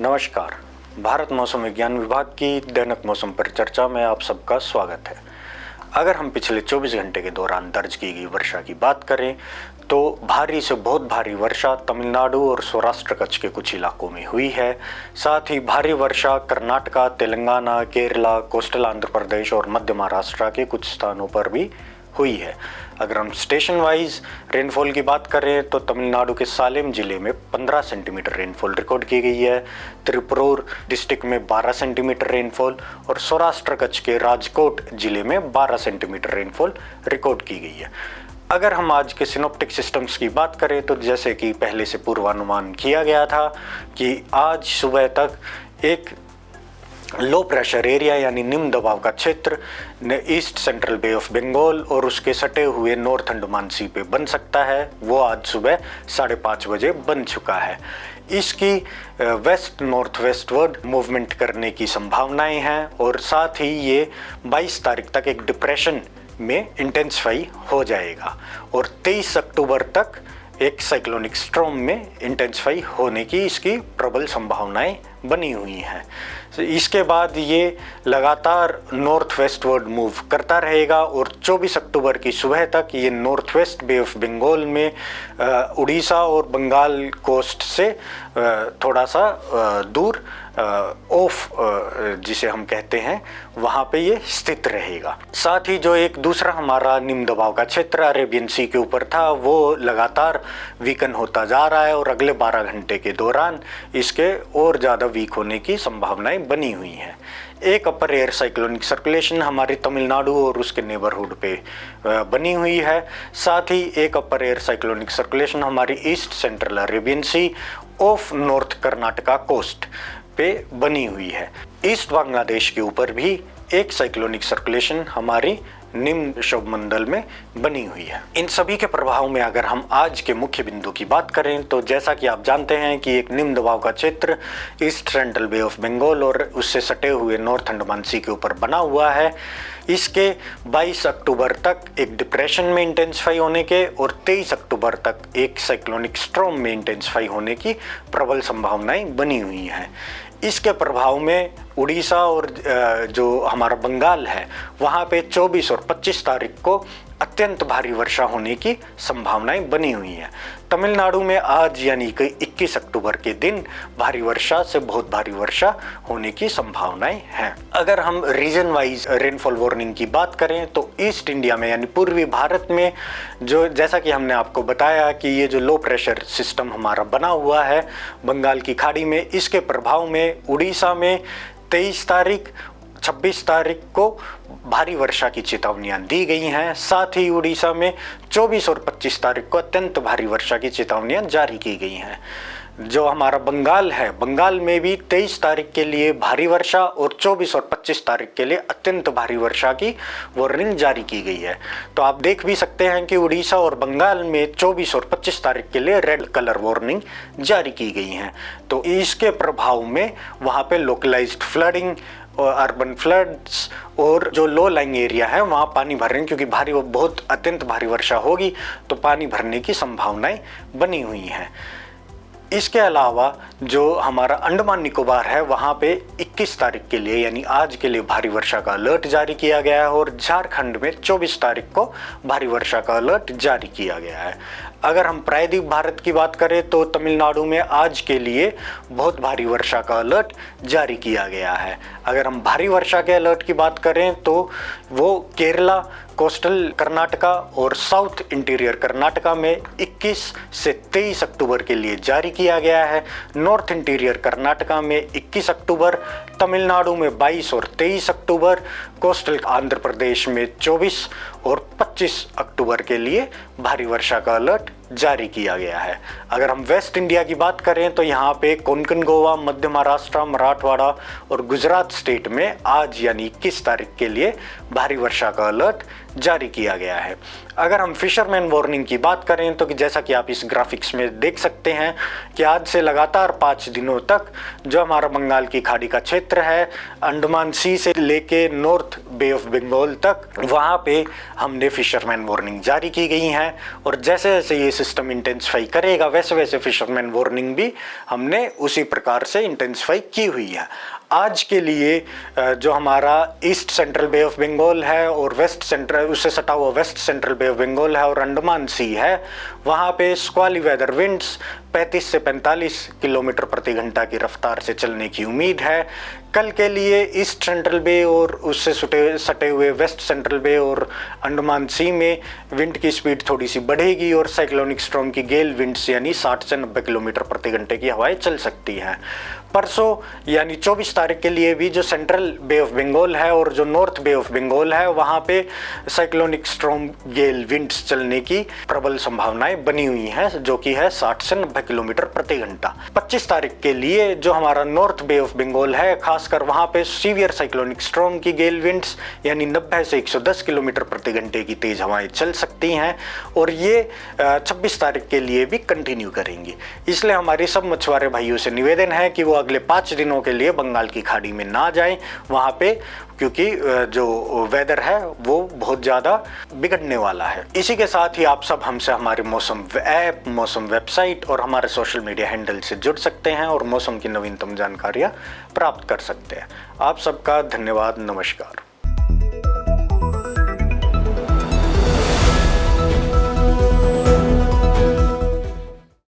नमस्कार। भारत मौसम विज्ञान विभाग की दैनिक मौसम परिचर्चा में आप सबका स्वागत है। अगर हम पिछले 24 घंटे के दौरान दर्ज की गई वर्षा की बात करें तो भारी से बहुत भारी वर्षा तमिलनाडु और सौराष्ट्र कच्छ के कुछ इलाकों में हुई है। साथ ही भारी वर्षा कर्नाटका, तेलंगाना, केरला, कोस्टल आंध्र प्रदेश और मध्य महाराष्ट्र के कुछ स्थानों पर भी हुई है। अगर हम स्टेशन वाइज रेनफॉल की बात करें तो तमिलनाडु के सालेम जिले में 15 सेंटीमीटर रेनफॉल रिकॉर्ड की गई है, त्रिपुर डिस्ट्रिक्ट में 12 सेंटीमीटर रेनफॉल और सौराष्ट्र कच्छ के राजकोट जिले में 12 सेंटीमीटर रेनफॉल रिकॉर्ड की गई है। अगर हम आज के सिनोप्टिक सिस्टम्स की बात करें तो जैसे कि पहले से पूर्वानुमान किया गया था कि आज सुबह तक एक लो प्रेशर एरिया यानी निम्न दबाव का क्षेत्र east central bay of Bengal और उसके सटे हुए नॉर्थ अंडमान सी पे बन सकता है। वो आज सुबह 5:30 बजे बन चुका है। इसकी वेस्ट नॉर्थ वेस्टवर्ड मूवमेंट करने की संभावनाएं हैं और साथ ही ये 22 तारीख तक एक डिप्रेशन में इंटेंसिफाई हो जाएगा और 23 अक्टूबर तक एक साइक्लोनिक स्ट्रॉम में इंटेंसिफाई होने की इसकी प्रबल संभावनाएं बनी हुई हैं। इसके बाद ये लगातार नॉर्थ वेस्टवर्ड मूव करता रहेगा और 24 अक्टूबर की सुबह तक ये north west bay of Bengal में उड़ीसा और बंगाल कोस्ट से थोड़ा सा दूर ऑफ जिसे हम कहते हैं वहाँ पे ये स्थित रहेगा। साथ ही जो एक दूसरा हमारा निम्न दबाव का क्षेत्र अरेबियन सी के ऊपर था वो लगातार वीकन होता जा रहा है और अगले 12 घंटे के दौरान इसके और ज़्यादा वीक होने की संभावनाएं बनी हुई हैं। एक अपर एयर साइक्लोनिक सर्कुलेशन हमारी तमिलनाडु और उसके नेबरहुड पे बनी हुई है। साथ ही एक अपर एयर साइक्लोनिक सर्कुलेशन हमारी east central Arabian sea of north Karnataka coast पे बनी हुई है। ईस्ट बांग्लादेश के ऊपर भी एक साइक्लोनिक सर्कुलेशन हमारी निम्न क्षोभमंडल में बनी हुई है। इन सभी के प्रभाव में अगर हम आज के मुख्य बिंदु की बात करें तो जैसा कि आप जानते हैं कि एक निम्न दबाव का क्षेत्र east central bay of Bengal और उससे सटे हुए नॉर्थ अंडमान सी के ऊपर बना हुआ है। इसके 22 अक्टूबर तक एक डिप्रेशन में इंटेंसिफाई होने के और 23 अक्टूबर तक एक साइक्लोनिक स्ट्रॉम में इंटेंसिफाई होने की प्रबल संभावनाएं बनी हुई हैं। इसके प्रभाव में उड़ीसा और जो हमारा बंगाल है वहाँ पे 24 और 25 तारीख को अत्यंत भारी वर्षा होने की संभावनाएं बनी हुई हैं। तमिलनाडु में आज यानी कि 21 अक्टूबर के दिन भारी वर्षा से बहुत भारी वर्षा होने की संभावनाएं हैं। अगर हम रीजन वाइज रेनफॉल वार्निंग की बात करें तो ईस्ट इंडिया में यानी पूर्वी भारत में जो जैसा कि हमने आपको बताया कि ये जो लो प्रेशर सिस्टम हमारा बना हुआ है बंगाल की खाड़ी में, इसके प्रभाव में उड़ीसा में 23 तारीख 26 तारीख को भारी वर्षा की चेतावनियां दी गई हैं। साथ ही उड़ीसा में 24 और 25 तारीख को अत्यंत भारी वर्षा की चेतावनियां जारी की गई हैं। जो हमारा बंगाल है, बंगाल में भी 23 तारीख के लिए भारी वर्षा और 24 और 25 तारीख के लिए अत्यंत भारी वर्षा की वार्निंग जारी की गई है। तो आप देख भी सकते हैं कि उड़ीसा और बंगाल में 24 और 25 तारीख के लिए रेड कलर वार्निंग जारी की गई हैं। तो इसके प्रभाव में वहाँ पे लोकलाइज्ड फ्लडिंग और अर्बन फ्लड्स और जो लो लाइंग एरिया है वहाँ पानी भरने क्योंकि बहुत अत्यंत भारी वर्षा होगी तो पानी भरने की संभावनाएं बनी हुई हैं। इसके अलावा जो हमारा अंडमान निकोबार है वहाँ पे 21 तारीख के लिए यानी आज के लिए भारी वर्षा का अलर्ट जारी किया गया है और झारखंड में 24 तारीख को भारी वर्षा का अलर्ट जारी किया गया है। अगर हम प्रायद्वीप भारत की बात करें तो तमिलनाडु में आज के लिए बहुत भारी वर्षा का अलर्ट जारी किया गया है। अगर हम भारी वर्षा के अलर्ट की बात करें तो वो केरला, कोस्टल कर्नाटका और साउथ इंटीरियर कर्नाटका में 21 से 23 अक्टूबर के लिए जारी किया गया है। नॉर्थ इंटीरियर कर्नाटका में 21 अक्टूबर, तमिलनाडु में 22 और 23 अक्टूबर, कोस्टल आंध्र प्रदेश में 24 और 25 अक्टूबर के लिए भारी वर्षा का अलर्ट जारी किया गया है। अगर हम वेस्ट इंडिया की बात करें तो यहाँ पे कोंकण, गोवा, मध्य महाराष्ट्र, मराठवाड़ा और गुजरात स्टेट में आज यानी 21 तारीख के लिए भारी वर्षा का अलर्ट जारी किया गया है। अगर हम फिशरमैन वार्निंग की बात करें तो जैसा कि आप इस ग्राफिक्स में देख सकते हैं कि आज से लगातार 5 दिनों तक जो हमारा बंगाल की खाड़ी का क्षेत्र है, अंडमान सी से लेके नॉर्थ बे ऑफ बंगाल तक, वहाँ पे हमने फिशरमैन वार्निंग जारी की गई है। और जैसे जैसे ये सिस्टम इंटेंसिफाई करेगा वैसे वैसे फिशरमैन वार्निंग भी हमने उसी प्रकार से इंटेंसिफाई की हुई है। आज के लिए जो हमारा east central bay of Bengal है और वेस्ट सेंट्रल, उससे सटा हुआ west central bay of Bengal है और अंडमान सी है, वहाँ पे स्क्वाली वेदर विंड्स 35 से 45 किलोमीटर प्रति घंटा की रफ्तार से चलने की उम्मीद है। कल के लिए ईस्ट सेंट्रल बे और उससे सटे हुए वेस्ट सेंट्रल बे और अंडमान सी में विंड की स्पीड थोड़ी सी बढ़ेगी और साइक्लोनिक स्टॉर्म की गेल विंड्स यानी 60 से 90 किलोमीटर प्रति घंटे की हवाएं चल सकती हैं। परसों यानी 24 तारीख के लिए भी जो सेंट्रल बे ऑफ बंगाल है और जो नॉर्थ बे ऑफ बंगाल है, वहाँ पे साइक्लोनिक स्टॉर्म गेल विंड्स चलने की प्रबल संभावनाएं बनी हुई हैं, जो कि है 60 से 90 किलोमीटर प्रति घंटा। 25 तारीख के लिए जो हमारा नॉर्थ बे ऑफ बंगाल है, खासकर वहाँ पे सीवियर साइक्लोनिक स्टॉर्म की गेल विंड्स यानी 90 से 110 किलोमीटर प्रति घंटे की तेज हवाएं चल सकती हैं और ये 26 तारीख के लिए भी कंटिन्यू करेंगी। इसलिए हमारी सब मछुआरे भाइयों से निवेदन है कि वो अगले 5 दिनों के लिए बंगाल की खाड़ी में ना जाएं वहाँ पे, क्योंकि जो वेदर है वो बहुत ज़्यादा बिगड़ने वाला है। इसी के साथ ही आप सब हमसे हमारे मौसम ऐप, मौसम वेबसाइट और हमारे सोशल मीडिया हैंडल से जुड़ सकते हैं और मौसम की नवीनतम जानकारियाँ प्राप्त कर सकते हैं। आप सबका धन्यवाद, नमस्कार।